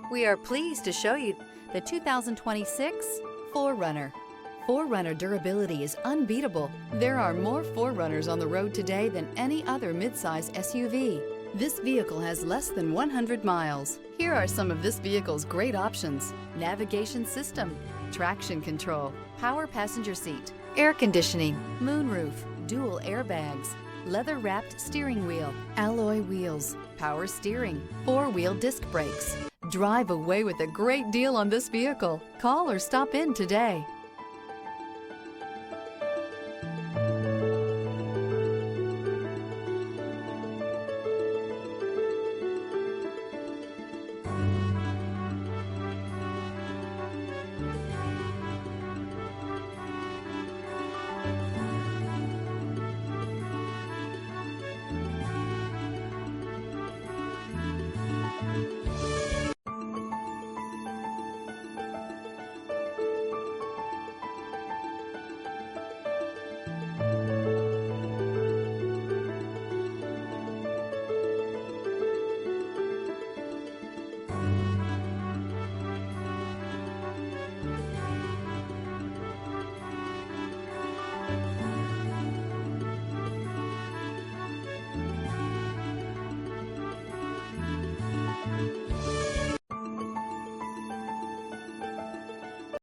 We are pleased to show you the 2026 4Runner. 4Runner durability is unbeatable. There are more 4Runners on the road today than any other midsize SUV. This vehicle has less than 100 miles. Here are some of this vehicle's great options: navigation system, traction control, power passenger seat, air conditioning, moonroof, dual airbags, leather-wrapped steering wheel, alloy wheels, power steering, four-wheel disc brakes. Drive away with a great deal on this vehicle. Call or stop in today.